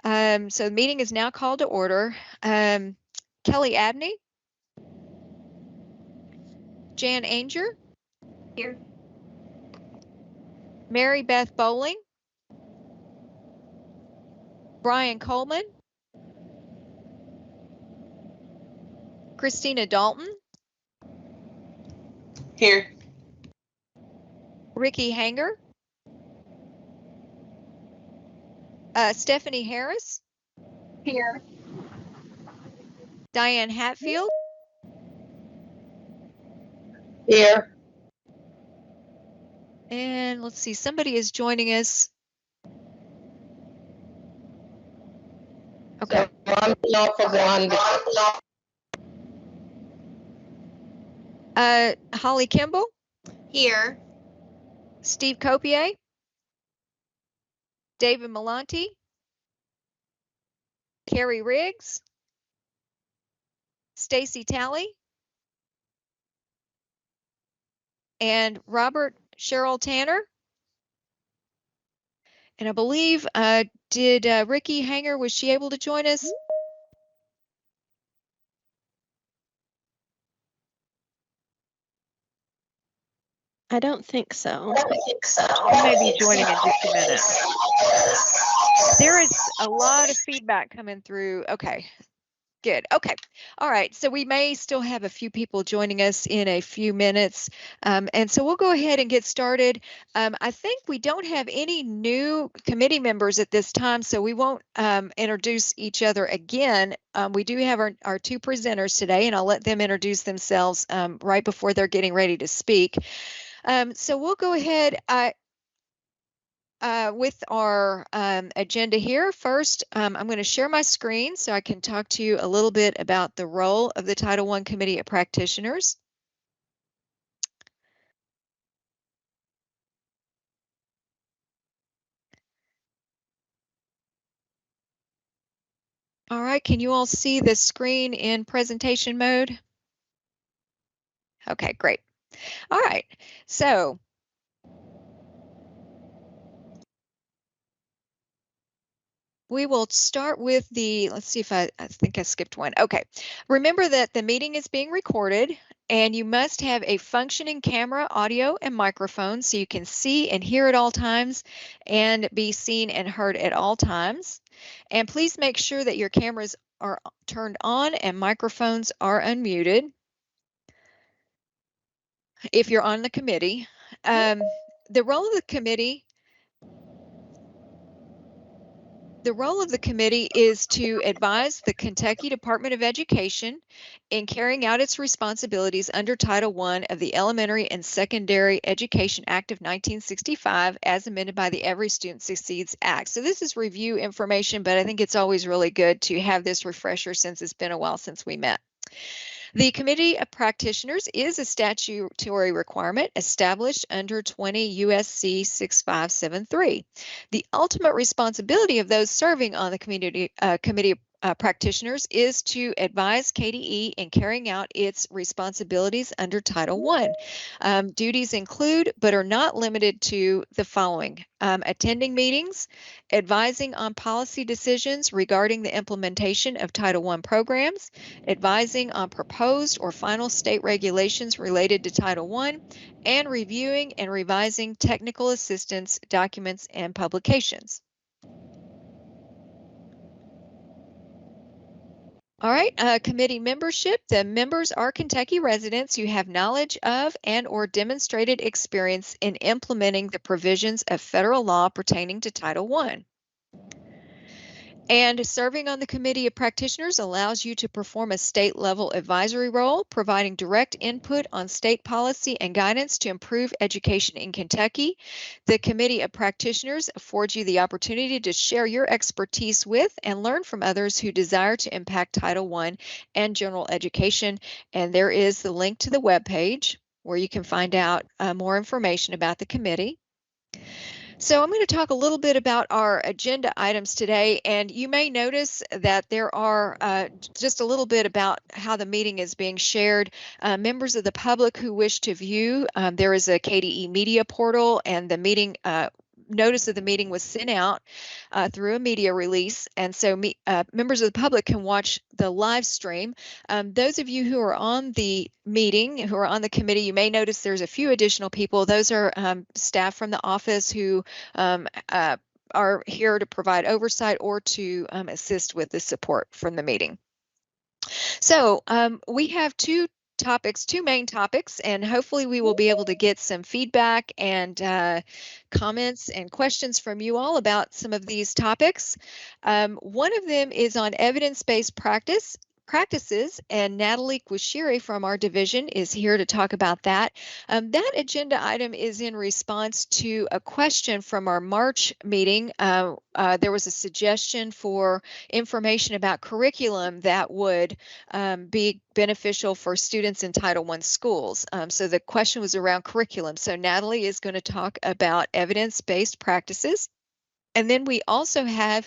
So the meeting is now called to order. Kelly Abney. Jan Anger. Here. Mary Beth Bowling. Brian Coleman. Christina Dalton. Here. Ricky Hanger. Stephanie Harris. Here. Diane Hatfield. Here. And let's see, somebody is joining us. Okay. Holly Kimball. Here. Steve Copier. David Malonti. Carrie Riggs. Stacy Talley. And Robert Cheryl Tanner. And I believe, did Ricky Hanger, was she able to join us? I don't think so. She may be joining in just a minute. There is a lot of feedback coming through. Okay, good. Okay, all right. So we may still have a few people joining us in a few minutes. And so we'll go ahead and get started. I think we don't have any new committee members at this time, so we won't introduce each other again. We do have our two presenters today, and I'll let them introduce themselves right before they're getting ready to speak. So we'll go ahead with our agenda here. First, I'm going to share my screen so I can talk to you a little bit about the role of the Title I Committee of Practitioners. All right, can you all see the screen in presentation mode? Okay, great. All right, so we will start with let's see if I think I skipped one. Okay, remember that the meeting is being recorded and you must have a functioning camera, audio, and microphone so you can see and hear at all times and be seen and heard at all times. And please make sure that your cameras are turned on and microphones are unmuted if you're on the committee. The role of the committee is to advise the Kentucky Department of Education in carrying out its responsibilities under Title I of the Elementary and Secondary Education Act of 1965 as amended by the Every Student Succeeds Act. So this is review information, but I think it's always really good to have this refresher since it's been a while since we met. The Committee of Practitioners is a statutory requirement established under 20 U.S.C. 6573. The ultimate responsibility of those serving on the Committee of Practitioners is to advise KDE in carrying out its responsibilities under Title I. Duties include, but are not limited to, the following: attending meetings, advising on policy decisions regarding the implementation of Title I programs, advising on proposed or final state regulations related to Title I, and reviewing and revising technical assistance documents and publications. All right, committee membership. The members are Kentucky residents who have knowledge of and or demonstrated experience in implementing the provisions of federal law pertaining to Title I. And serving on the Committee of Practitioners allows you to perform a state-level advisory role, providing direct input on state policy and guidance to improve education in Kentucky. The Committee of Practitioners affords you the opportunity to share your expertise with and learn from others who desire to impact Title I and general education. And there is the link to the webpage where you can find out more information about the committee. So I'm going to talk a little bit about our agenda items today, and you may notice that there are just a little bit about how the meeting is being shared. Members of the public who wish to view, there is a KDE media portal, and the meeting notice of the meeting was sent out through a media release, and so members of the public can watch the live stream. Those of you who are on the meeting, who are on the committee, you may notice there's a few additional people. Those are staff from the office who are here to provide oversight or to assist with the support from the meeting. So we have two main topics, and hopefully we will be able to get some feedback and comments and questions from you all about some of these topics. One of them is on evidence-based practices, and Natalie Guashiri from our division is here to talk about that. That agenda item is in response to a question from our March meeting. There was a suggestion for information about curriculum that would be beneficial for students in Title I schools. So the question was around curriculum. So Natalie is going to talk about evidence-based practices. And then we also have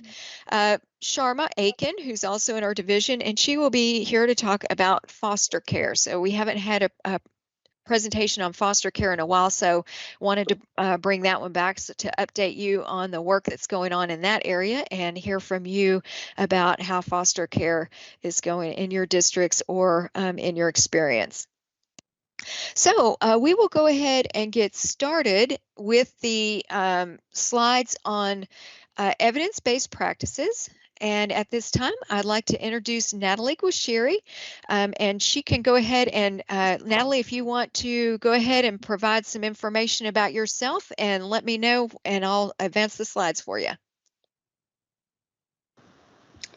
Sharma Aiken, who's also in our division, and she will be here to talk about foster care. So we haven't had a presentation on foster care in a while, so wanted to bring that one back to update you on the work that's going on in that area and hear from you about how foster care is going in your districts or in your experience. So we will go ahead and get started with the slides on evidence-based practices. And at this time, I'd like to introduce Natalie Guashiri, and she can go ahead and, Natalie, if you want to go ahead and provide some information about yourself and let me know, and I'll advance the slides for you.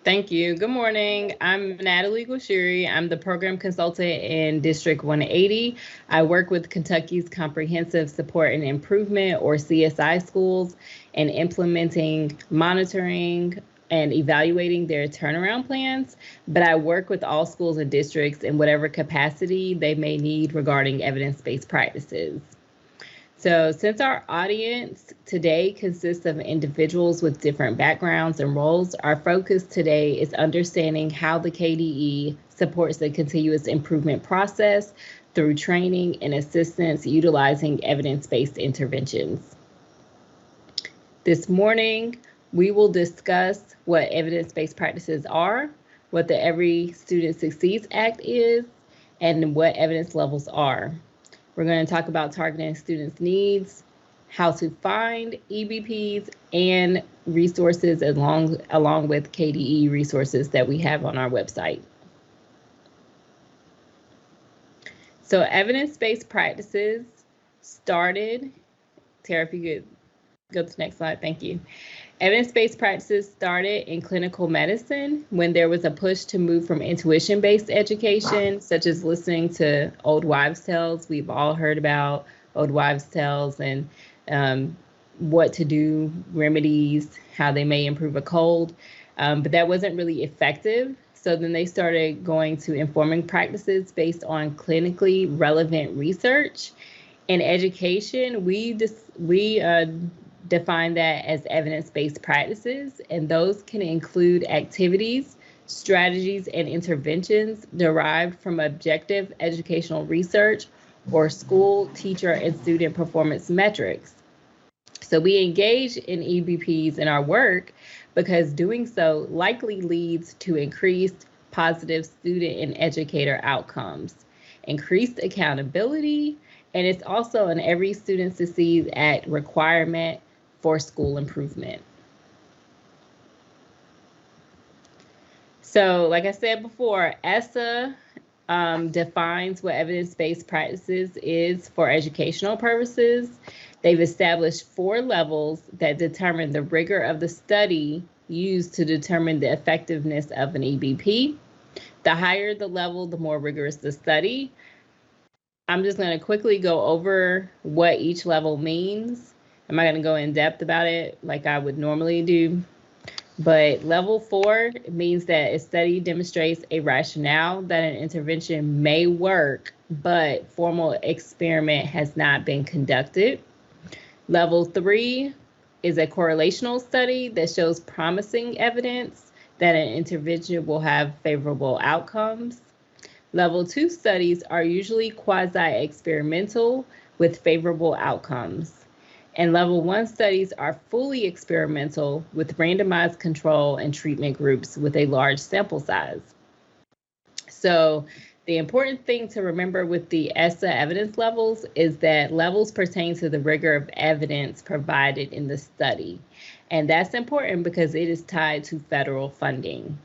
Thank you. Good morning. I'm Natalie Guashiri. I'm the program consultant in District 180. I work with Kentucky's Comprehensive Support and Improvement, or CSI schools, and implementing, monitoring, and evaluating their turnaround plans. But I work with all schools and districts in whatever capacity they may need regarding evidence-based practices. So since our audience today consists of individuals with different backgrounds and roles, our focus today is understanding how the KDE supports the continuous improvement process through training and assistance utilizing evidence-based interventions. This morning, we will discuss what evidence-based practices are, what the Every Student Succeeds Act is, and what evidence levels are. We're going to talk about targeting students' needs, how to find EBPs, and resources along with KDE resources that we have on our website. So evidence-based practices started, Tara, if you could go to the next slide, thank you. Evidence-based practices started in clinical medicine when there was a push to move from intuition-based education, such as listening to old wives' tales. We've all heard about old wives' tales and what to do, remedies, how they may improve a cold, but that wasn't really effective. So then they started going to informing practices based on clinically relevant research. In education, we define that as evidence-based practices, and those can include activities, strategies, and interventions derived from objective educational research or school, teacher, and student performance metrics. So we engage in EBPs in our work because doing so likely leads to increased positive student and educator outcomes, increased accountability, and it's also an Every Student Succeeds Act requirement for school improvement. So like I said before, ESSA defines what evidence-based practices is for educational purposes. They've established 4 levels that determine the rigor of the study used to determine the effectiveness of an EBP. The higher the level, the more rigorous the study. I'm just going to quickly go over what each level means. I'm not going to go in depth about it like I would normally do. But level 4 means that a study demonstrates a rationale that an intervention may work, but formal experiment has not been conducted. Level 3 is a correlational study that shows promising evidence that an intervention will have favorable outcomes. Level 2 studies are usually quasi-experimental with favorable outcomes. And level 1 studies are fully experimental with randomized control and treatment groups with a large sample size. So the important thing to remember with the ESSA evidence levels is that levels pertain to the rigor of evidence provided in the study. And that's important because it is tied to federal funding.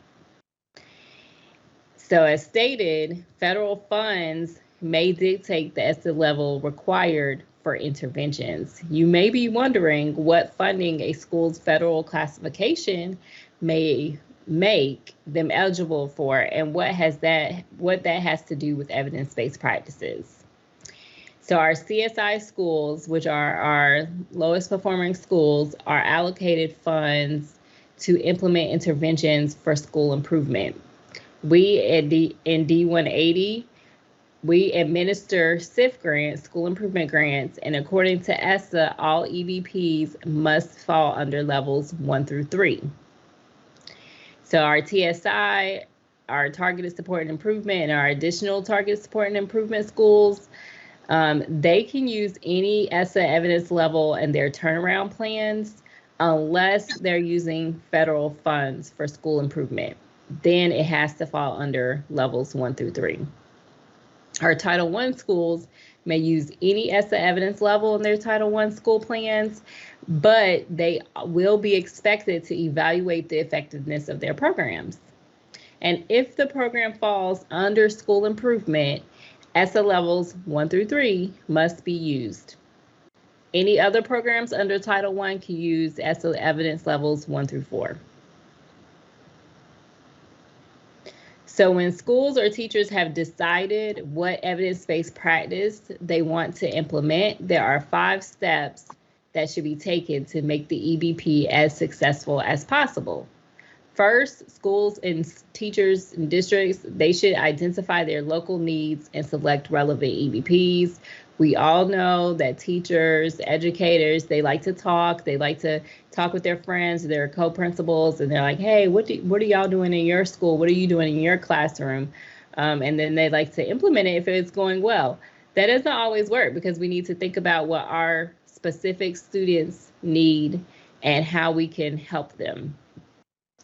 So as stated, federal funds may dictate the ESSA level required for interventions. You may be wondering what funding a school's federal classification may make them eligible for and what that has to do with evidence-based practices. So our CSI schools, which are our lowest performing schools, are allocated funds to implement interventions for school improvement. We in D180, we administer SIF grants, school improvement grants, and according to ESSA, all EBPs must fall under levels 1 through 3. So our TSI, our targeted support and improvement, and our additional targeted support and improvement schools, they can use any ESSA evidence level in their turnaround plans unless they're using federal funds for school improvement. Then it has to fall under levels 1 through 3. Our Title I schools may use any ESSA evidence level in their Title I school plans, but they will be expected to evaluate the effectiveness of their programs. And if the program falls under school improvement, ESSA levels 1 through 3 must be used. Any other programs under Title I can use ESSA evidence levels 1 through 4. So when schools or teachers have decided what evidence-based practice they want to implement, there are 5 steps that should be taken to make the EBP as successful as possible. First, schools and teachers and districts, they should identify their local needs and select relevant EBPs. We all know that teachers, educators, they like to talk with their friends, their co-principals, and they're like, hey, what are y'all doing in your school? What are you doing in your classroom? And then they like to implement it if it's going well. That doesn't always work because we need to think about what our specific students need and how we can help them.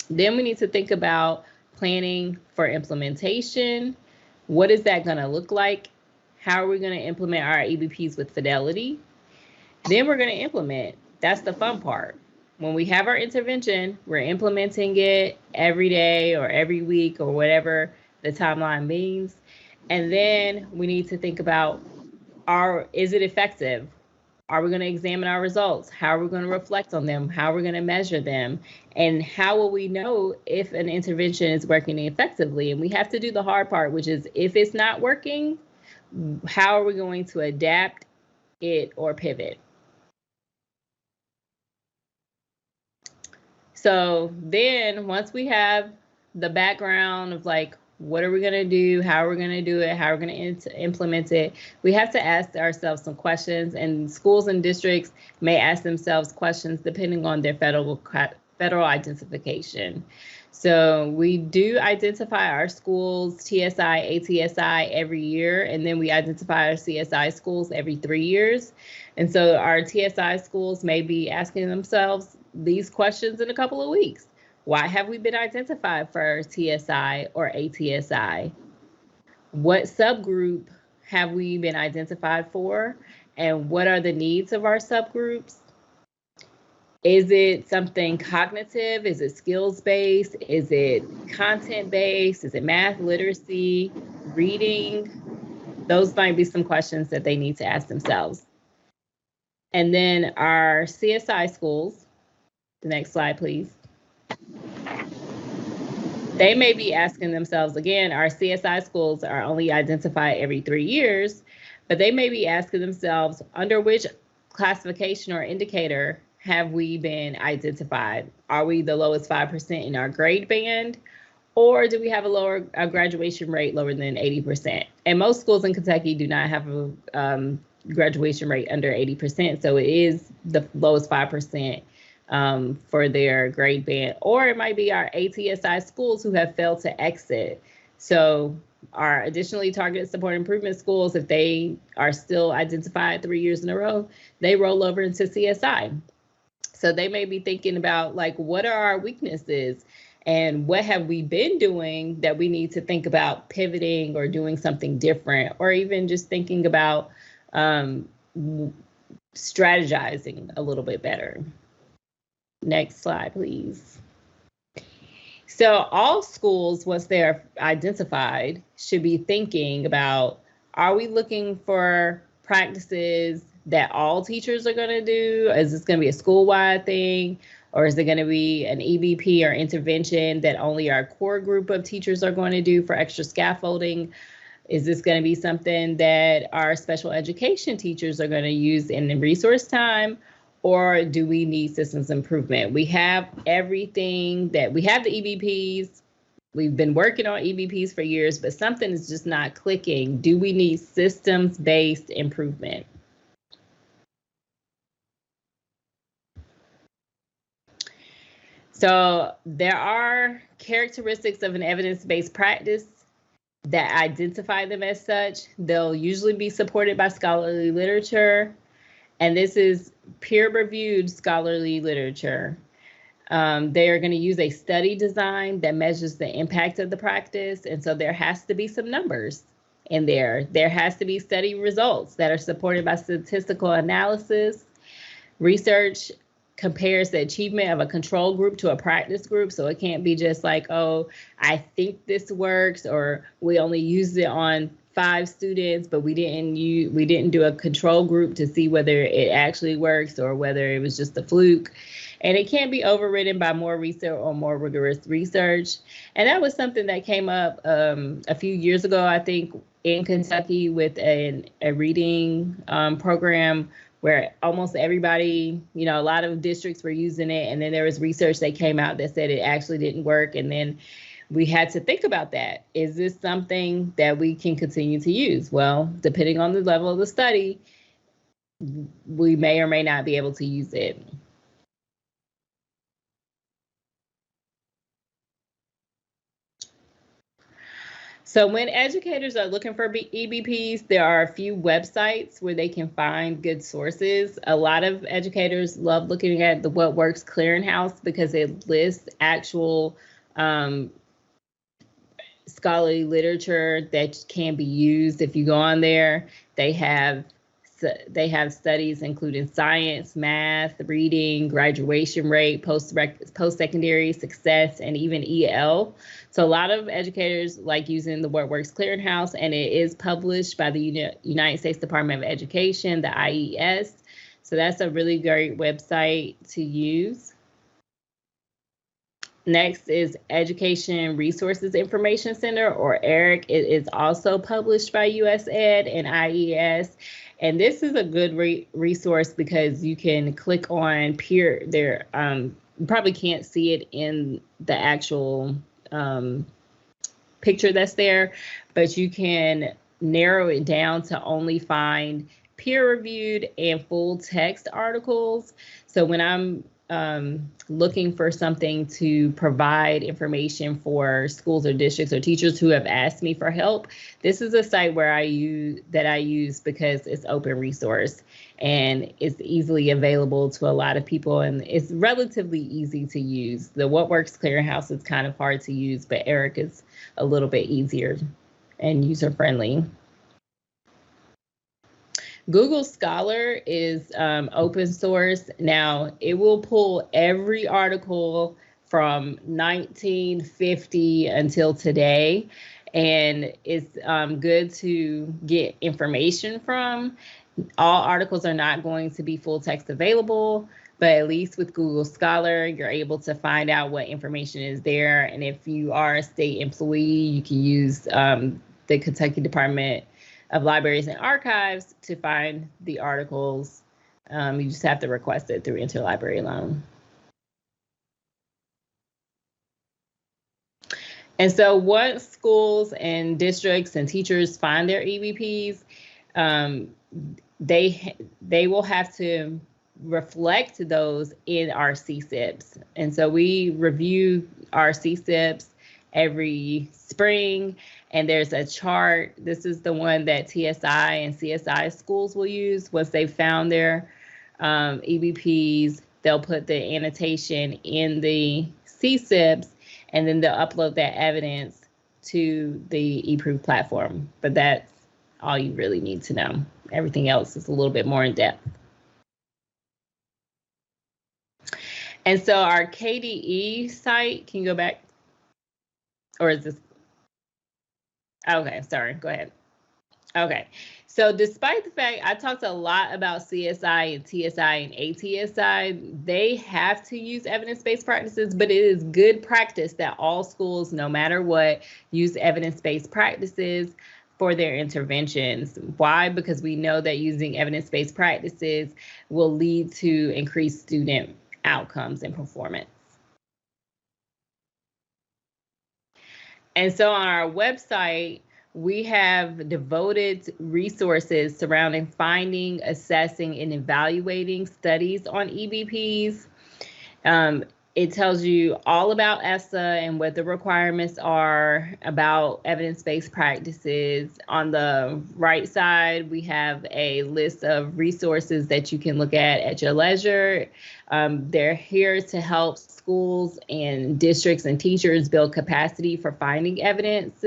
Then we need to think about planning for implementation. What is that going to look like? How are we going to implement our EBPs with fidelity? Then we're going to implement. That's the fun part. When we have our intervention, we're implementing it every day or every week or whatever the timeline means. And then we need to think about, is it effective? Are we going to examine our results? How are we going to reflect on them? How are we going to measure them? And how will we know if an intervention is working effectively? And we have to do the hard part, which is if it's not working, how are we going to adapt it or pivot? So then once we have the background of like, what are we going to do? How are we going to do it? How are we going to implement it? We have to ask ourselves some questions, and schools and districts may ask themselves questions depending on their federal identification. So we do identify our schools, TSI, ATSI every year, and then we identify our CSI schools every 3 years. And so our TSI schools may be asking themselves these questions in a couple of weeks. Why have we been identified for TSI or ATSI? What subgroup have we been identified for? And what are the needs of our subgroups? Is it something cognitive? Is it skills-based? Is it content-based? Is it math, literacy, reading? Those might be some questions that they need to ask themselves. And then our CSI schools, the next slide, please. They may be asking themselves, again, our CSI schools are only identified every 3 years, but they may be asking themselves, under which classification or indicator have we been identified? Are we the lowest 5% in our grade band? Or do we have a graduation rate lower than 80%? And most schools in Kentucky do not have a graduation rate under 80%. So it is the lowest 5% for their grade band. Or it might be our ATSI schools who have failed to exit. So are additionally targeted support improvement schools, if they are still identified 3 years in a row, they roll over into CSI. So they may be thinking about, like, what are our weaknesses and what have we been doing that we need to think about pivoting or doing something different, or even just thinking about strategizing a little bit better. Next slide, please. So all schools, once they're identified, should be thinking about, are we looking for practices that all teachers are going to do? Is this going to be a school-wide thing? Or is it going to be an EBP or intervention that only our core group of teachers are going to do for extra scaffolding? Is this going to be something that our special education teachers are going to use in the resource time? Or do we need systems improvement? We have everything that we have, the EBPs. We've been working on EBPs for years, but something is just not clicking. Do we need systems-based improvement? So there are characteristics of an evidence-based practice that identify them as such. They'll usually be supported by scholarly literature, and this is peer-reviewed scholarly literature. They are going to use a study design that measures the impact of the practice, and so there has to be some numbers in there. There has to be study results that are supported by statistical analysis. Research compares the achievement of a control group to a practice group. So it can't be just like, oh, I think this works, or we only used it on 5 students, but we didn't do a control group to see whether it actually works or whether it was just a fluke. And it can't be overridden by more research or more rigorous research. And that was something that came up a few years ago, I think, in Kentucky with a reading program where almost everybody, a lot of districts were using it. And then there was research that came out that said it actually didn't work. And then we had to think about that. Is this something that we can continue to use? Well, depending on the level of the study, we may or may not be able to use it. So when educators are looking for EBPs, there are a few websites where they can find good sources. A lot of educators love looking at the What Works Clearinghouse because it lists actual scholarly literature that can be used. If you go on there, they have studies including science, math, reading, graduation rate, post-secondary success, and even EL. So a lot of educators like using the What Works Clearinghouse, and it is published by the United States Department of Education, the IES. So that's a really great website to use. Next is Education Resources Information Center, or ERIC. It is also published by USAID and IES. And this is a good resource because you can click on peer there. You probably can't see it in the actual picture that's there, but you can narrow it down to only find peer-reviewed and full text articles. So when I'm looking for something to provide information for schools or districts or teachers who have asked me for help, this is a site where I use because it's open resource and it's easily available to a lot of people, and it's relatively easy to use. The What Works Clearinghouse is kind of hard to use, but ERIC is a little bit easier and user-friendly. Google Scholar is open source. Now, it will pull every article from 1950 until today, and it's good to get information from. All articles are not going to be full text available, but at least with Google Scholar, you're able to find out what information is there. And if you are a state employee, you can use the Kentucky Department of Libraries and Archives to find the articles. You just have to request it through Interlibrary Loan. And so once schools and districts and teachers find their EBPs, they will have to reflect those in our CSIPs. And so we review our CSIPs every spring. And there's a chart. This is the one that TSI and CSI schools will use. Once they've found their EBPs, they'll put the annotation in the CSIPs, and then they'll upload that evidence to the eProof platform. But that's all you really need to know. Everything else is a little bit more in depth. And so our KDE site, can you go back? Or is this? Okay, sorry, go ahead. Okay, so despite the fact I talked a lot about CSI and TSI and ATSI, they have to use evidence-based practices, but it is good practice that all schools, no matter what, use evidence-based practices for their interventions. Why? Because we know that using evidence-based practices will lead to increased student outcomes and performance. And so on our website, we have devoted resources surrounding finding, assessing, and evaluating studies on EBPs. It tells you all about ESSA and what the requirements are about evidence-based practices. On the right side, we have a list of resources that you can look at your leisure. They're here to help schools and districts and teachers build capacity for finding evidence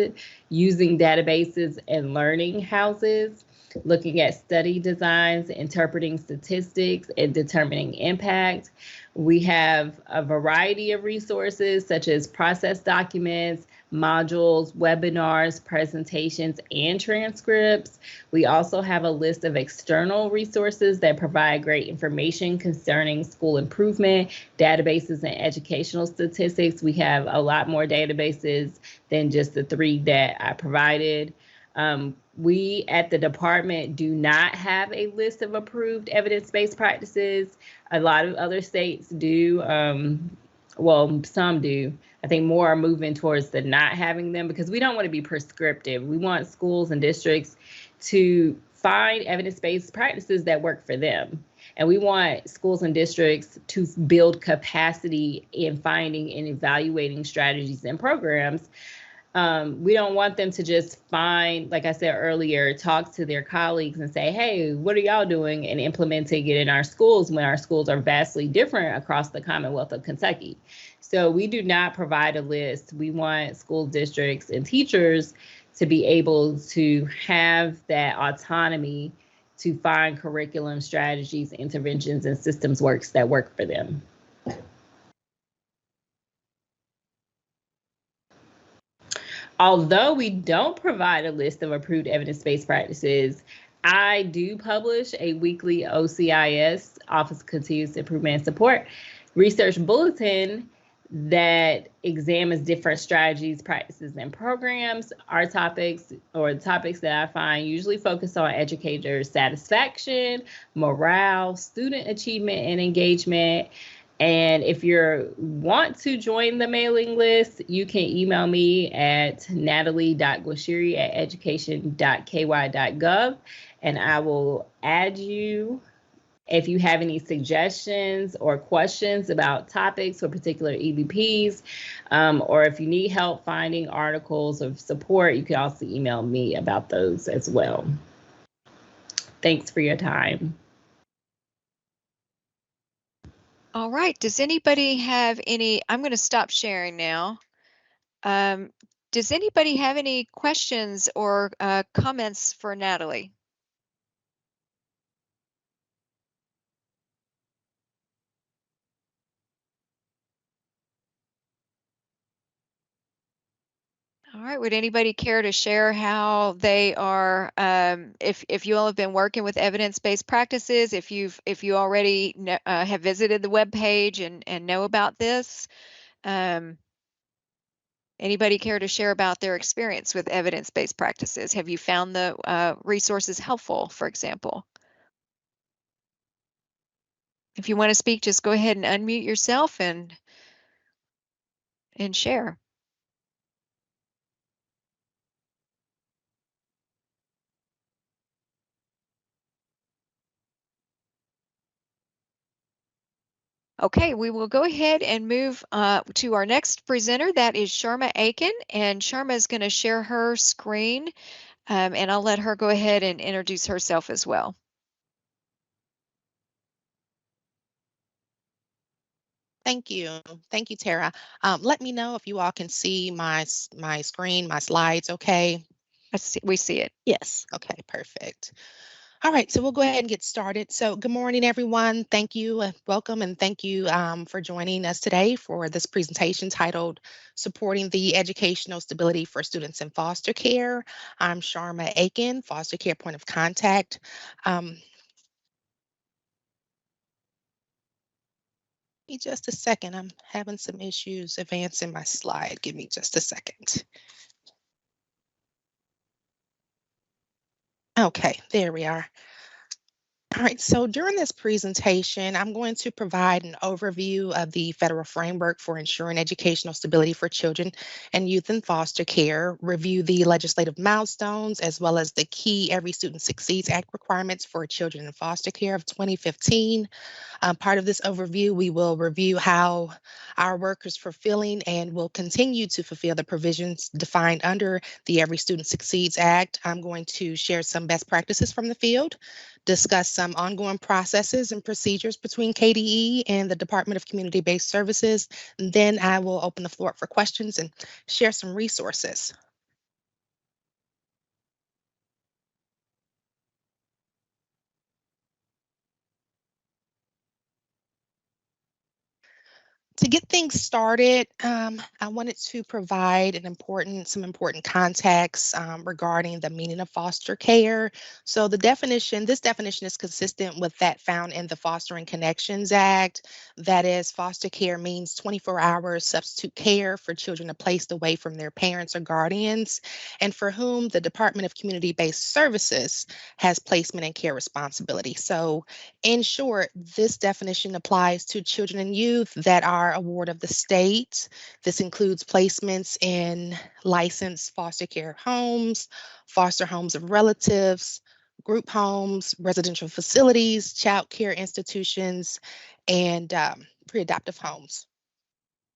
using databases and learning houses, looking at study designs, interpreting statistics, and determining impact. We have a variety of resources such as process documents, modules, webinars, presentations, and transcripts. We also have a list of external resources that provide great information concerning school improvement, databases, and educational statistics. We have a lot more databases than just the 3 that I provided. We at the department do not have a list of approved evidence-based practices. A lot of other states do. Well, some do. I think more are moving towards the not having them because we don't want to be prescriptive. We want schools and districts to find evidence-based practices that work for them. And we want schools and districts to build capacity in finding and evaluating strategies and programs. We don't want them to just find, like I said earlier, talk to their colleagues and say, hey, what are y'all doing, and implementing it in our schools when our schools are vastly different across the Commonwealth of Kentucky. So we do not provide a list. We want school districts and teachers to be able to have that autonomy to find curriculum strategies, interventions, and systems works that work for them. Although we don't provide a list of approved evidence-based practices, I do publish a weekly OCIS, Office of Continuous Improvement and Support, research bulletin that examines different strategies, practices, and programs. Our topics, or the topics that I find, usually focus on educator satisfaction, morale, student achievement and engagement. And if you want to join the mailing list, you can email me at natalie.guashiri@education.ky.gov, and I will add you. If you have any suggestions or questions about topics or particular EBPs, or if you need help finding articles of support, you can also email me about those as well. Thanks for your time. All right, does anybody have any, I'm going to stop sharing now. Does anybody have any questions or comments for Natalie? All right, would anybody care to share how they are, if you all have been working with evidence-based practices, if you already have visited the web page and know about this? Anybody care to share about their experience with evidence-based practices? Have you found the resources helpful, for example? If you want to speak, just go ahead and unmute yourself and share. Okay, we will go ahead and move to our next presenter. That is Sharma Aiken, and Sharma is going to share her screen, and I'll let her go ahead and introduce herself as well. Thank you. Thank you, Tara. Let me know if you all can see my screen, my slides, okay? We see it. Yes. Okay, perfect. All right, so we'll go ahead and get started. So good morning, everyone. Thank you, welcome, and thank you for joining us today for this presentation titled Supporting the Educational Stability for Students in Foster Care. I'm Sharma Aiken, Foster Care Point of Contact. Give me just a second. I'm having some issues advancing my slide. Give me just a second. Okay, there we are. All right, so during this presentation, I'm going to provide an overview of the federal framework for ensuring educational stability for children and youth in foster care, review the legislative milestones, as well as the key Every Student Succeeds Act requirements for children in foster care of 2015. Part of this overview, we will review how our work is fulfilling and will continue to fulfill the provisions defined under the Every Student Succeeds Act. I'm going to share some best practices from the field, discuss some ongoing processes and procedures between KDE and the Department of Community-Based Services. And then I will open the floor up for questions and share some resources. To get things started, I wanted to provide some important context regarding the meaning of foster care. So this definition is consistent with that found in the Fostering Connections Act. That is, foster care means 24-hour substitute care for children placed away from their parents or guardians, and for whom the Department of Community-Based Services has placement and care responsibility. So in short, this definition applies to children and youth that are a ward of the state. This includes placements in licensed foster care homes, foster homes of relatives, group homes, residential facilities, child care institutions, and pre-adoptive homes.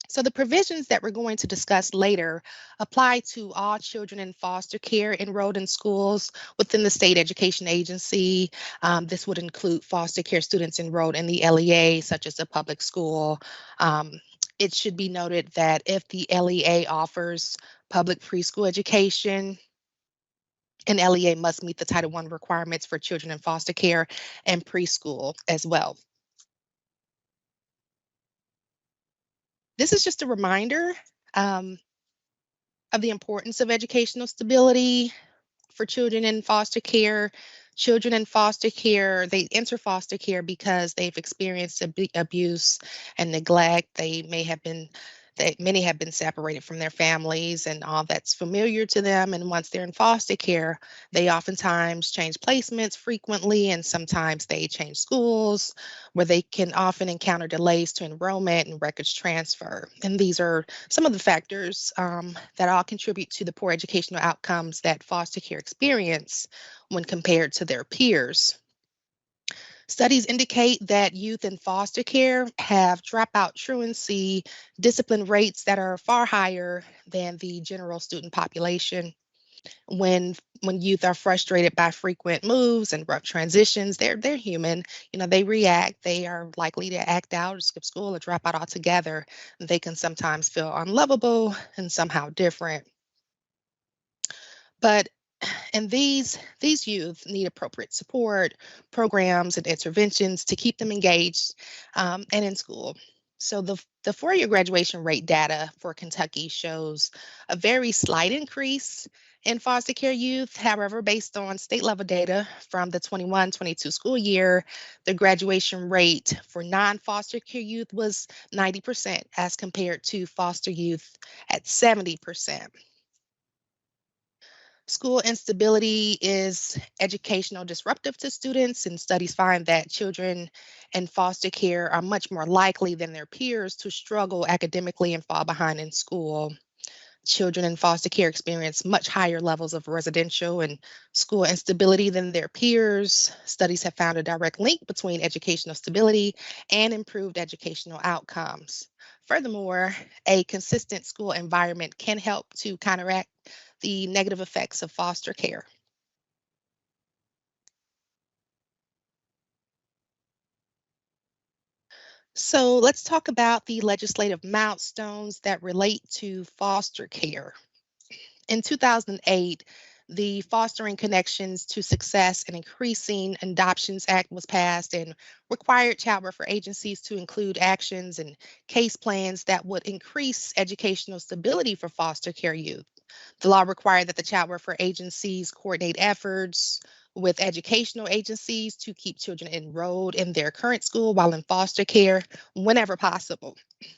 So the provisions that we're going to discuss later apply to all children in foster care enrolled in schools within the state education agency. This would include foster care students enrolled in the LEA, such as a public school. It should be noted that if the LEA offers public preschool education, an LEA must meet the Title I requirements for children in foster care and preschool as well. This is just a reminder of the importance of educational stability for children in foster care. Children in foster care, they enter foster care because they've experienced abuse and neglect. Many have been separated from their families and all that's familiar to them. And once they're in foster care, they oftentimes change placements frequently, and sometimes they change schools, where they can often encounter delays to enrollment and records transfer. And these are some of the factors that all contribute to the poor educational outcomes that foster care experience when compared to their peers. Studies indicate that youth in foster care have dropout truancy discipline rates that are far higher than the general student population. When youth are frustrated by frequent moves and rough transitions, they're human. They react. They are likely to act out or skip school or drop out altogether. They can sometimes feel unlovable and somehow different. But and these youth need appropriate support, programs, and interventions to keep them engaged and in school. So the four-year graduation rate data for Kentucky shows a very slight increase in foster care youth. However, based on state level data from the 21-22 school year, the graduation rate for non-foster care youth was 90% as compared to foster youth at 70%. School instability is educational disruptive to students, and studies find that children in foster care are much more likely than their peers to struggle academically and fall behind in school. Children in foster care experience much higher levels of residential and school instability than their peers. Studies have found a direct link between educational stability and improved educational outcomes. Furthermore, a consistent school environment can help to counteract the negative effects of foster care. So let's talk about the legislative milestones that relate to foster care. In 2008, the Fostering Connections to Success and Increasing Adoptions Act was passed and required child welfare agencies to include actions and case plans that would increase educational stability for foster care youth. The law required that the child welfare agencies coordinate efforts with educational agencies to keep children enrolled in their current school while in foster care whenever possible,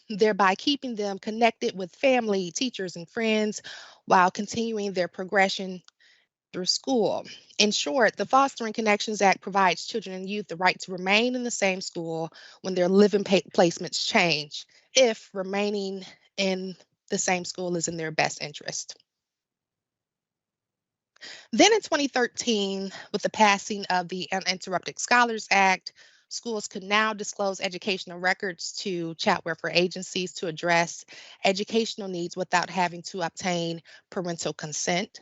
thereby keeping them connected with family, teachers, and friends while continuing their progression through school. In short, the Fostering Connections Act provides children and youth the right to remain in the same school when their living placements change, if remaining in the same school is in their best interest. Then in 2013, with the passing of the Uninterrupted Scholars Act, schools could now disclose educational records to child welfare agencies to address educational needs without having to obtain parental consent.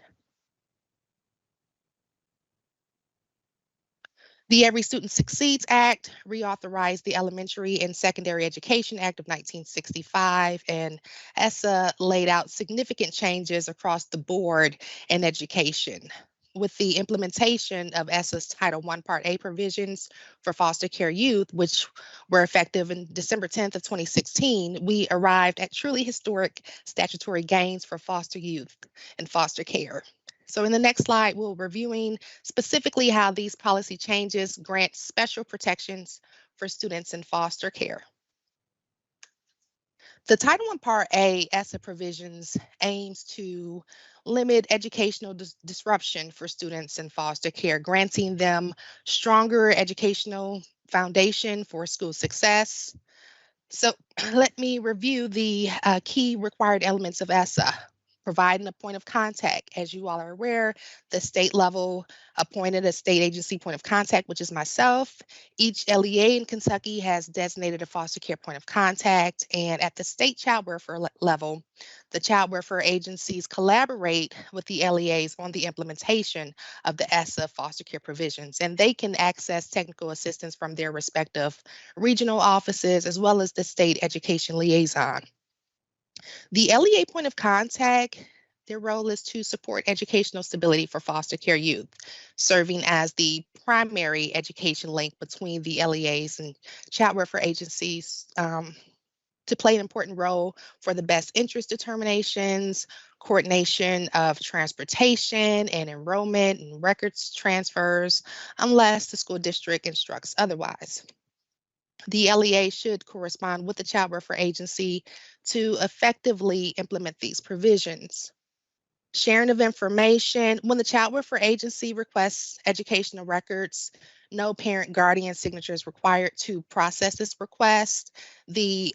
The Every Student Succeeds Act reauthorized the Elementary and Secondary Education Act of 1965, and ESSA laid out significant changes across the board in education. With the implementation of ESSA's Title I Part A provisions for foster care youth, which were effective in December 10th of 2016, we arrived at truly historic statutory gains for foster youth and foster care. So in the next slide, we'll reviewing specifically how these policy changes grant special protections for students in foster care. The Title I Part A ESSA provisions aims to limit educational disruption for students in foster care, granting them stronger educational foundation for school success. So let me review the key required elements of ESSA. Providing a point of contact. As you all are aware, the state level appointed a state agency point of contact, which is myself. Each LEA in Kentucky has designated a foster care point of contact, and at the state child welfare level, the child welfare agencies collaborate with the LEAs on the implementation of the ESSA foster care provisions, and they can access technical assistance from their respective regional offices as well as the state education liaison. The LEA point of contact, their role is to support educational stability for foster care youth, serving as the primary education link between the LEAs and child welfare agencies to play an important role for the best interest determinations, coordination of transportation and enrollment and records transfers, unless the school district instructs otherwise. The LEA should correspond with the child welfare agency to effectively implement these provisions. Sharing of information. When the child welfare agency requests educational records, no parent guardian signature is required to process this request. The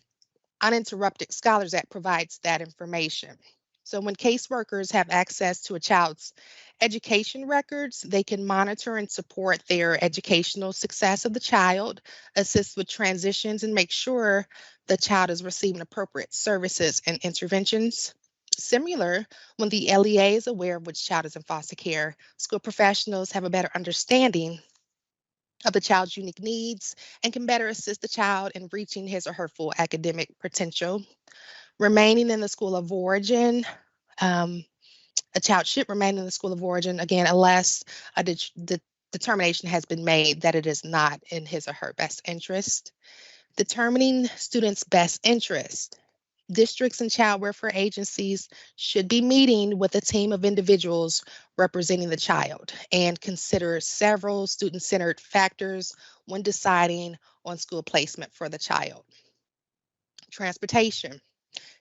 Uninterrupted Scholars Act provides that information. So when caseworkers have access to a child's education records, they can monitor and support their educational success of the child, assist with transitions, and make sure the child is receiving appropriate services and interventions. Similar, when the LEA is aware of which child is in foster care, school professionals have a better understanding of the child's unique needs and can better assist the child in reaching his or her full academic potential. Remaining in the school of origin, a child should remain in the school of origin, again, unless the determination has been made that it is not in his or her best interest. Determining students' best interest. Districts and child welfare agencies should be meeting with a team of individuals representing the child and consider several student-centered factors when deciding on school placement for the child. Transportation.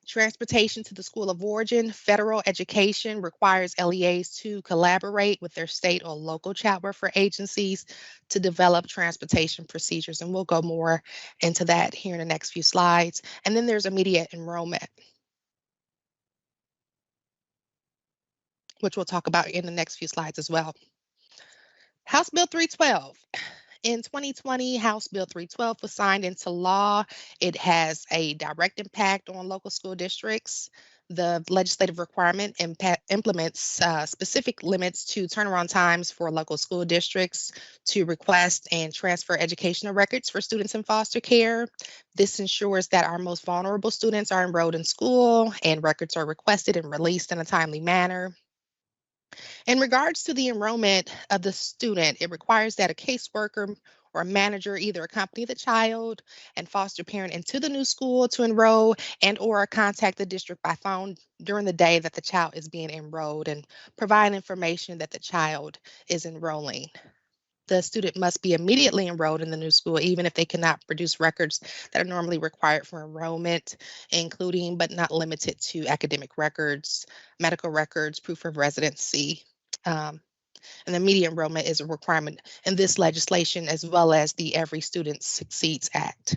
Transportation to the school of origin. Federal education requires LEAs to collaborate with their state or local child welfare agencies to develop transportation procedures, and we'll go more into that here in the next few slides. And then there's immediate enrollment. which we'll talk about in the next few slides as well. House Bill 312. In 2020, House Bill 312 was signed into law. It has a direct impact on local school districts. The legislative requirement implements specific limits to turnaround times for local school districts to request and transfer educational records for students in foster care. This ensures that our most vulnerable students are enrolled in school and records are requested and released in a timely manner. In regards to the enrollment of the student, it requires that a caseworker or a manager either accompany the child and foster parent into the new school to enroll and or contact the district by phone during the day that the child is being enrolled and provide information that the child is enrolling. The student must be immediately enrolled in the new school, even if they cannot produce records that are normally required for enrollment, including but not limited to academic records, medical records, proof of residency. And the immediate enrollment is a requirement in this legislation as well as the Every Student Succeeds Act.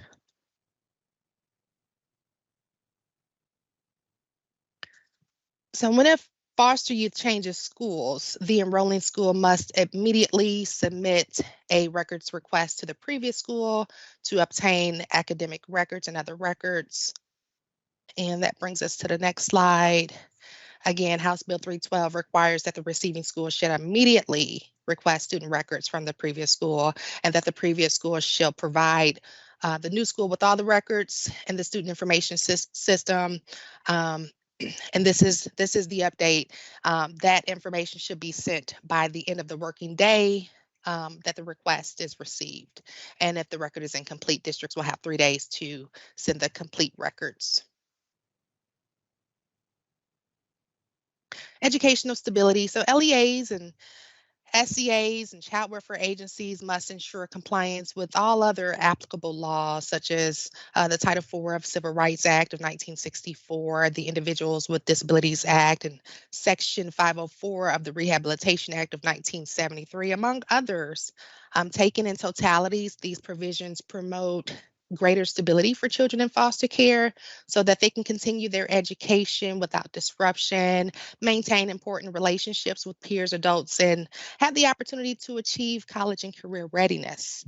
So when a foster youth changes schools, the enrolling school must immediately submit a records request to the previous school to obtain academic records and other records. And that brings us to the next slide. Again, House Bill 312 requires that the receiving school should immediately request student records from the previous school and that the previous school shall provide the new school with all the records and the student information system. And this is the update. That information should be sent by the end of the working day that the request is received. And if the record is incomplete, districts will have 3 days to send the complete records. Educational stability. So LEAs and SEAs and child welfare agencies must ensure compliance with all other applicable laws, such as the Title IV of Civil Rights Act of 1964, the Individuals with Disabilities Act, and Section 504 of the Rehabilitation Act of 1973, among others. Taken in totalities, these provisions promote greater stability for children in foster care so that they can continue their education without disruption, maintain important relationships with peers, adults, and have the opportunity to achieve college and career readiness.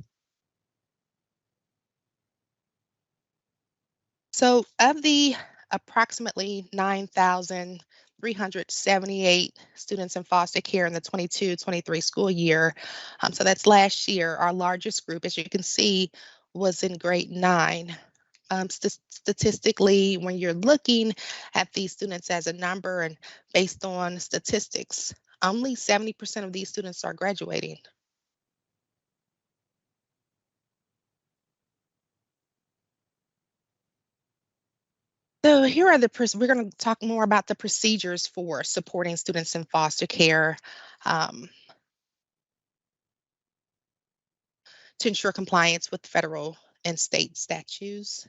So of the approximately 9,378 students in foster care in the 22-23 school year, so that's last year, our largest group, as you can see, was in grade 9. Statistically, when you're looking at these students as a number and based on statistics, only 70% of these students are graduating. So here are we're going to talk more about the procedures for supporting students in foster care to ensure compliance with federal and state statutes.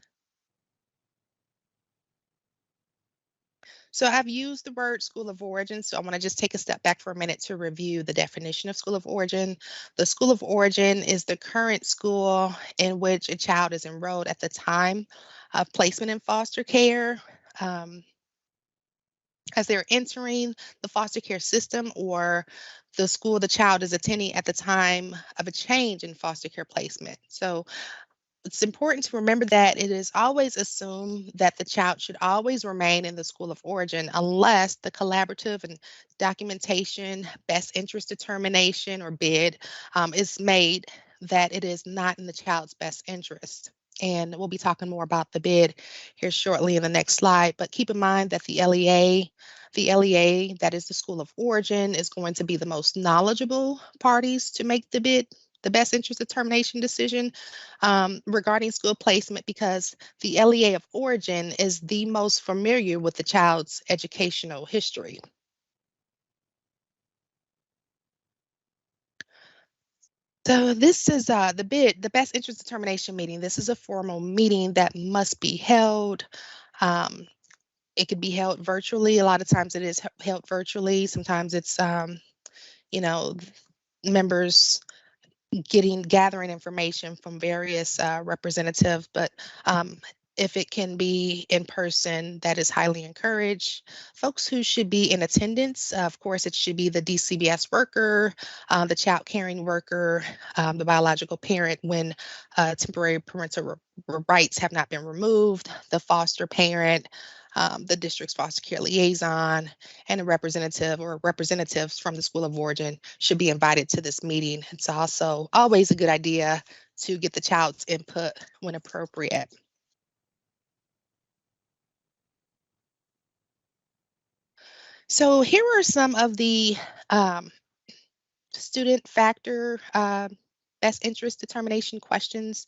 So I've used the word school of origin, so I want to just take a step back for a minute to review the definition of school of origin. The school of origin is the current school in which a child is enrolled at the time of placement in foster care. As they're entering the foster care system or the school the child is attending at the time of a change in foster care placement. So it's important to remember that it is always assumed that the child should always remain in the school of origin unless the collaborative and documentation, best interest determination or bid is made that it is not in the child's best interest. And we'll be talking more about the bid here shortly in the next slide. But keep in mind that the LEA, that is the school of origin, is going to be the most knowledgeable parties to make the bid, the best interest determination decision regarding school placement, because the LEA of origin is the most familiar with the child's educational history. So this is the bid, the best interest determination meeting. This is a formal meeting that must be held. It could be held virtually. A lot of times it is held virtually. Sometimes it's, members gathering information from various representatives, but If it can be in person, that is highly encouraged. Folks who should be in attendance, of course, it should be the DCBS worker, the child caring worker, the biological parent when temporary parental rights have not been removed, the foster parent, the district's foster care liaison, and a representative or representatives from the School of Origin should be invited to this meeting. It's also always a good idea to get the child's input when appropriate. So here are some of the student factor best interest determination questions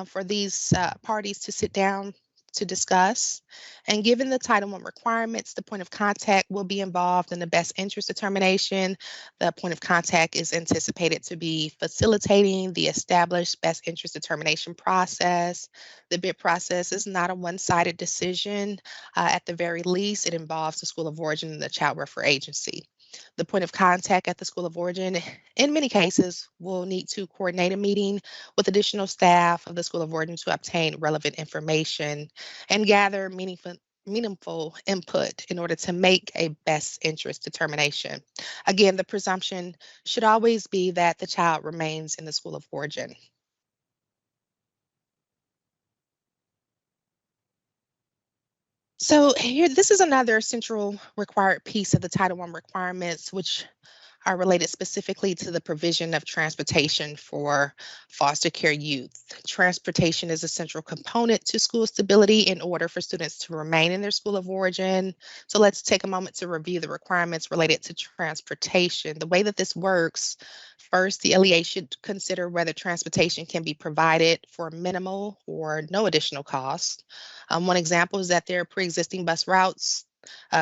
for these parties to sit down to discuss. And given the Title I requirements, the point of contact will be involved in the best interest determination. The point of contact is anticipated to be facilitating the established best interest determination process. The bid process is not a one-sided decision. At the very least, it involves the School of Origin and the Child Welfare Agency. The point of contact at the School of Origin, in many cases, will need to coordinate a meeting with additional staff of the School of Origin to obtain relevant information and gather meaningful input in order to make a best interest determination. Again, the presumption should always be that the child remains in the School of Origin. So here, this is another central required piece of the Title I requirements, which are related specifically to the provision of transportation for foster care youth. Transportation is a central component to school stability in order for students to remain in their School of Origin. So let's take a moment to review the requirements related to transportation. The way that this works, first, the LEA should consider whether transportation can be provided for minimal or no additional cost. One example is that their pre-existing bus routes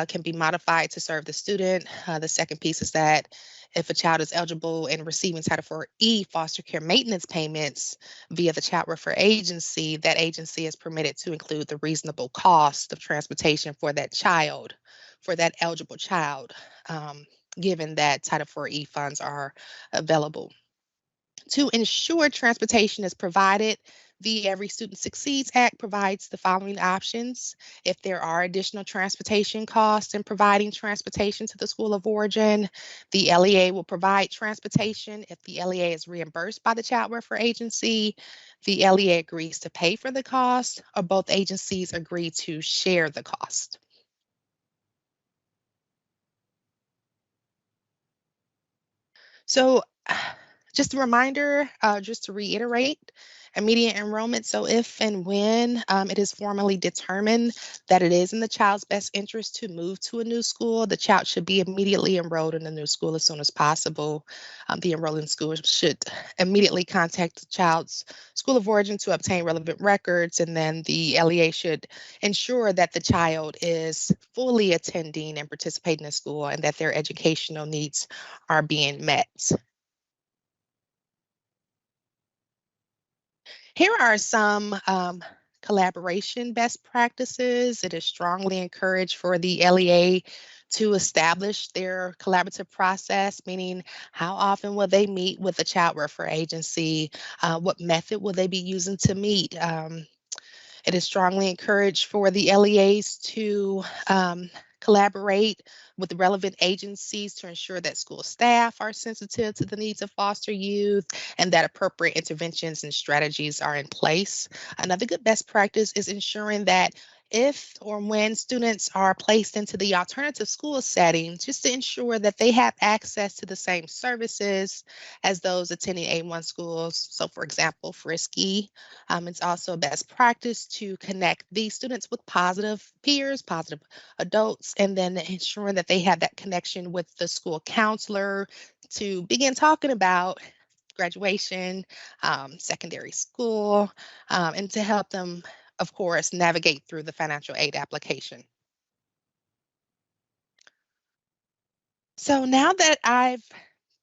can be modified to serve the student. The second piece is that if a child is eligible and receiving Title IV foster care maintenance payments via the Child Welfare Agency, that agency is permitted to include the reasonable cost of transportation for that child, for that eligible child, given that Title IV funds are available. To ensure transportation is provided, the Every Student Succeeds Act provides the following options. If there are additional transportation costs in providing transportation to the School of Origin, the LEA will provide transportation. If the LEA is reimbursed by the Child Welfare Agency, the LEA agrees to pay for the cost, or both agencies agree to share the cost. So just a reminder, just to reiterate, immediate enrollment. So if and when it is formally determined that it is in the child's best interest to move to a new school, the child should be immediately enrolled in the new school as soon as possible. The enrolling school should immediately contact the child's School of Origin to obtain relevant records, and then the LEA should ensure that the child is fully attending and participating in school and that their educational needs are being met. Here are some collaboration best practices. It is strongly encouraged for the LEA to establish their collaborative process, meaning how often will they meet with the Child Welfare Agency? What method will they be using to meet? It is strongly encouraged for the LEAs to collaborate with the relevant agencies to ensure that school staff are sensitive to the needs of foster youth and that appropriate interventions and strategies are in place. Another good best practice is ensuring that if or when students are placed into the alternative school setting, just to ensure that they have access to the same services as those attending A1 schools. So for example, Frisky, it's also a best practice to connect these students with positive peers, positive adults, and then ensuring that they have that connection with the school counselor to begin talking about graduation, secondary school, and to help them, of course, navigate through the financial aid application. So now that I've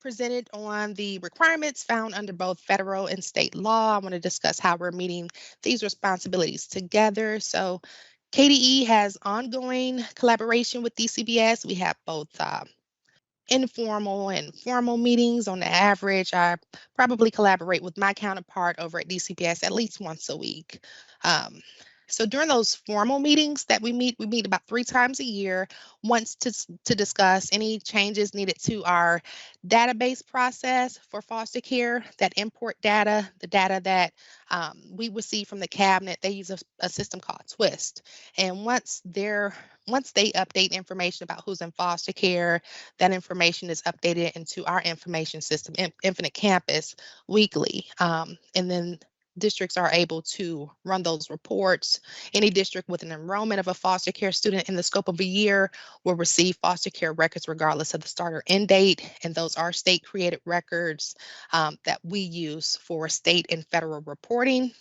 presented on the requirements found under both federal and state law, I want to discuss how we're meeting these responsibilities together. So KDE has ongoing collaboration with DCBS. We have both informal and formal meetings. On the average, I probably collaborate with my counterpart over at DCBS at least once a week. So during those formal meetings that we meet about 3 times a year, once to discuss any changes needed to our database process for foster care, that import data, the data that we receive from the cabinet. They use a system called Twist. And once they update information about who's in foster care, that information is updated into our information system, Infinite Campus, weekly. And then districts are able to run those reports. Any district with an enrollment of a foster care student in the scope of a year will receive foster care records regardless of the start or end date. And those are state created records that we use for state and federal reporting.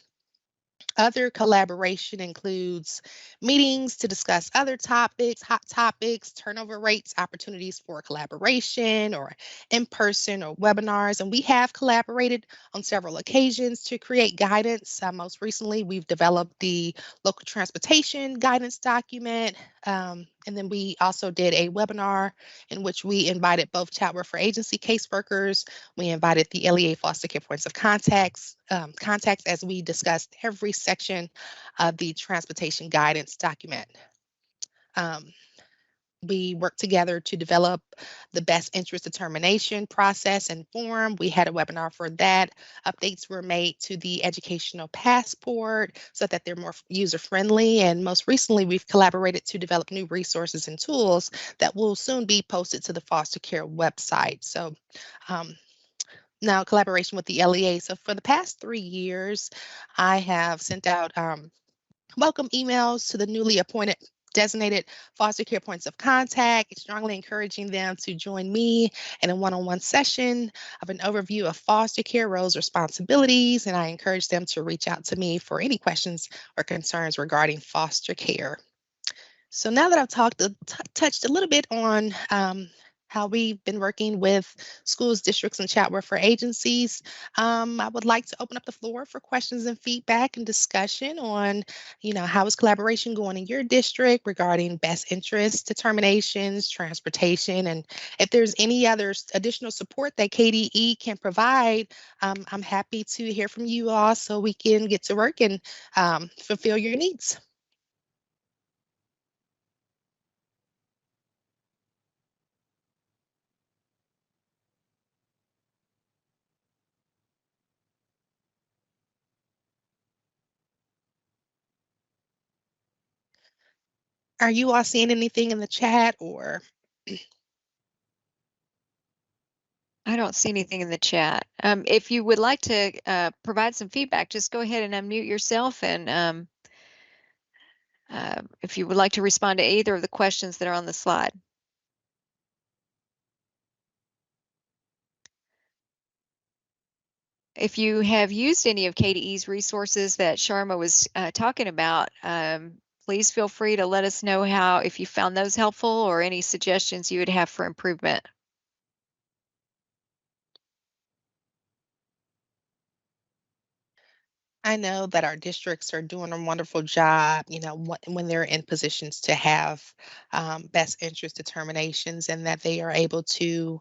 Other collaboration includes meetings to discuss other topics, hot topics, turnover rates, opportunities for collaboration or in-person or webinars. And we have collaborated on several occasions to create guidance. Most recently, we've developed the local transportation guidance document. And then we also did a webinar in which we invited both Child Welfare Agency caseworkers. We invited the LEA foster care points of contacts as we discussed every section of the transportation guidance document. We worked together to develop the best interest determination process and form. We had a webinar for that. Updates were made to the educational passport so that they're more user-friendly. And most recently, we've collaborated to develop new resources and tools that will soon be posted to the foster care website. So now collaboration with the LEA. So for the past 3 years, I have sent out welcome emails to the newly appointed designated foster care points of contact, strongly encouraging them to join me in a one-on-one session of an overview of foster care roles, responsibilities, and I encourage them to reach out to me for any questions or concerns regarding foster care. So now that I've touched a little bit on how we've been working with schools, districts, and child welfare agencies, I would like to open up the floor for questions and feedback and discussion on, how is collaboration going in your district regarding best interest determinations, transportation, and if there's any other additional support that KDE can provide, I'm happy to hear from you all so we can get to work and fulfill your needs. Are you all seeing anything in the chat or? I don't see anything in the chat. If you would like to provide some feedback, just go ahead and unmute yourself. And if you would like to respond to either of the questions that are on the slide. If you have used any of KDE's resources that Sharma was talking about, please feel free to let us know if you found those helpful or any suggestions you would have for improvement. I know that our districts are doing a wonderful job, when they're in positions to have best interest determinations and that they are able to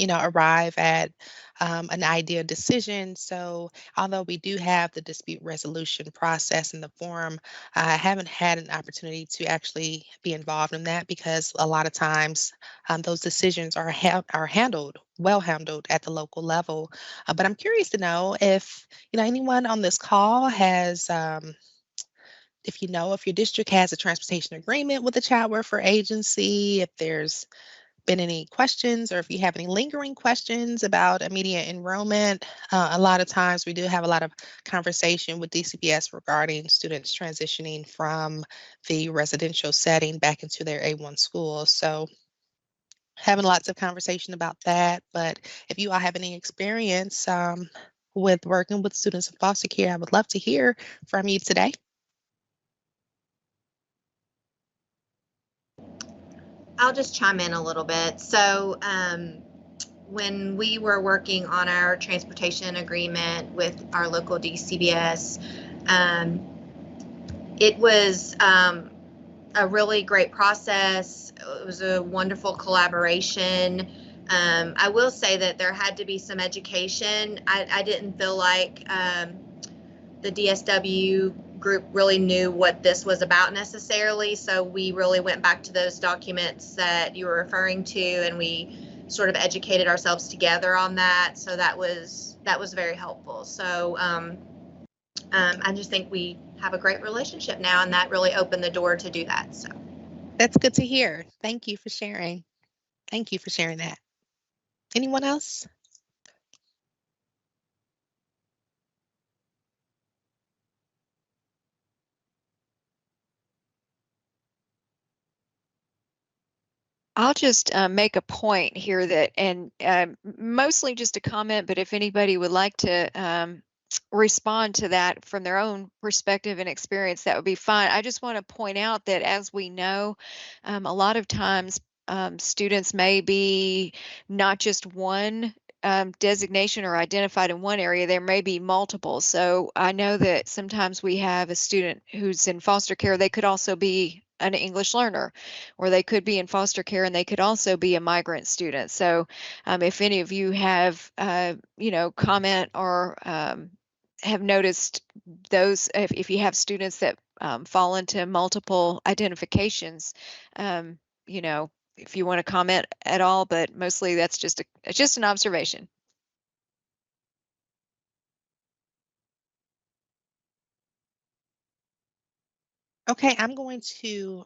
arrive at an ideal decision. So although we do have the dispute resolution process in the forum, I haven't had an opportunity to actually be involved in that because a lot of times those decisions are well handled at the local level. But I'm curious to know if, anyone on this call has if your district has a transportation agreement with the Child Welfare Agency, if there's been any questions or if you have any lingering questions about immediate enrollment. A lot of times we do have a lot of conversation with DCPS regarding students transitioning from the residential setting back into their A1 school. So having lots of conversation about that. But if you all have any experience with working with students in foster care, I would love to hear from you today. I'll just chime in a little bit. So when we were working on our transportation agreement with our local DCBS, it was a really great process. It was a wonderful collaboration. I will say that there had to be some education. I didn't feel like the DSW group really knew what this was about necessarily. So we really went back to those documents that you were referring to, and we sort of educated ourselves together on that. So that was very helpful. So I just think we have a great relationship now, and that really opened the door to do that. So That's good to hear. Thank you for sharing. Thank you for sharing that. Anyone else? I'll just make a point here that, and mostly just a comment, but if anybody would like to respond to that from their own perspective and experience, that would be fine. I just want to point out that, as we know, a lot of times students may be not just one designation or identified in one area, there may be multiple. So I know that sometimes we have a student who's in foster care, they could also be an English learner, or they could be in foster care and they could also be a migrant student. So if any of you have, comment or have noticed those, if you have students that fall into multiple identifications, if you want to comment at all, but mostly that's just an observation. Okay, I'm going to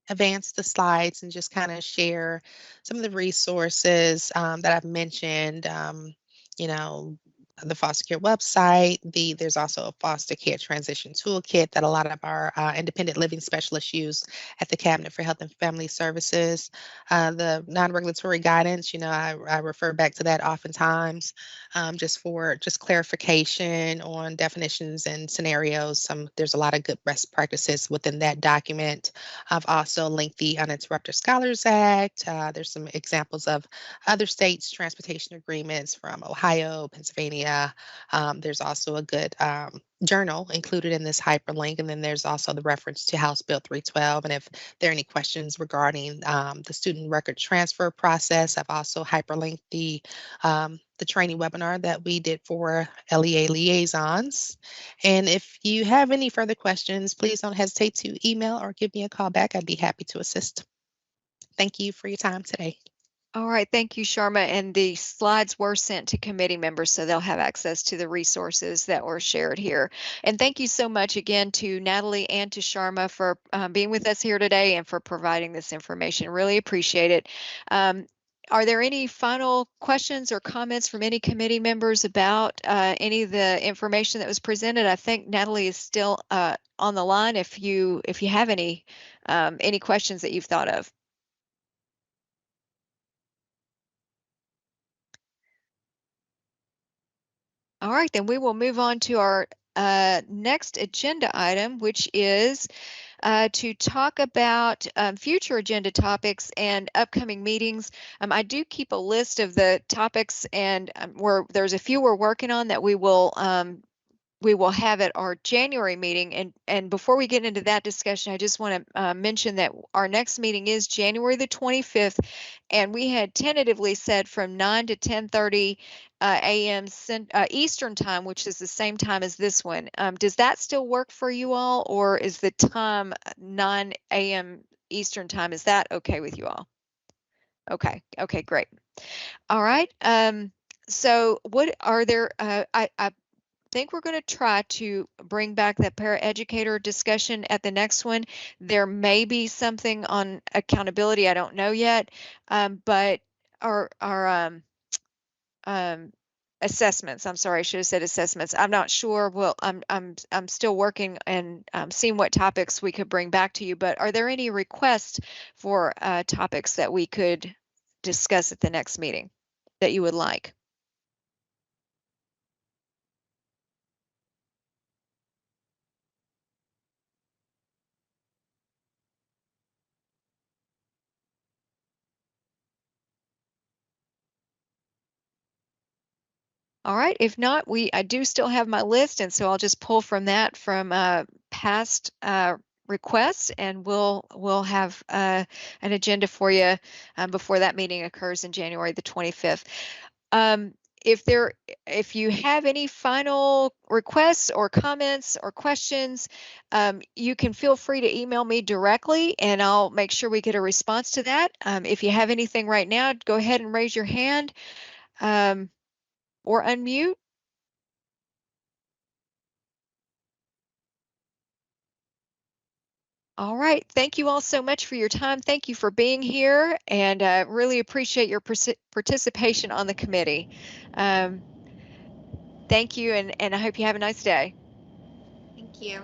advance the slides and just kind of share some of the resources that I've mentioned. You know, the foster care website. There's also a foster care transition toolkit that a lot of our independent living specialists use at the Cabinet for Health and Family Services. The non-regulatory guidance, I refer back to that oftentimes, just for clarification on definitions and scenarios. There's a lot of good best practices within that document. I've also linked the Uninterrupted Scholars Act. There's some examples of other states' transportation agreements from Ohio, Pennsylvania. There's also a good journal included in this hyperlink, and then there's also the reference to House Bill 312. And if there are any questions regarding the student record transfer process, I've also hyperlinked the training webinar that we did for LEA liaisons. And if you have any further questions, please don't hesitate to email or give me a call back. I'd be happy to assist. Thank you for your time today. All right, thank you, Sharma. And the slides were sent to committee members, so they'll have access to the resources that were shared here. And thank you so much again to Natalie and to Sharma for being with us here today and for providing this information. Really appreciate it. Are there any final questions or comments from any committee members about any of the information that was presented? I think Natalie is still on the line if you have any questions that you've thought of. All right, then we will move on to our next agenda item, which is to talk about future agenda topics and upcoming meetings. I do keep a list of the topics, and there's a few we're working on that we will have at our January meeting. And before we get into that discussion, I just want to mention that our next meeting is January the 25th, and we had tentatively said from 9 to 10:30 a.m. Eastern time, which is the same time as this one. Does that still work for you all, or is the time 9 a.m. Eastern time? Is that okay with you all? Okay, great. All right. So what are there? I think we're going to try to bring back that paraeducator discussion at the next one. There may be something on accountability, I don't know yet, but our assessments. I'm sorry, I should have said assessments. I'm not sure. Well, I'm still working and seeing what topics we could bring back to you. But are there any requests for topics that we could discuss at the next meeting that you would like? All right, if not, I do still have my list, and so I'll just pull from that from past requests, and we'll have an agenda for you before that meeting occurs in January the 25th. if you have any final requests or comments or questions, you can feel free to email me directly and I'll make sure we get a response to that. If you have anything right now, go ahead and raise your hand or unmute. All right. Thank you all so much for your time. Thank you for being here, and really appreciate your participation on the committee. Thank you, and I hope you have a nice day. Thank you.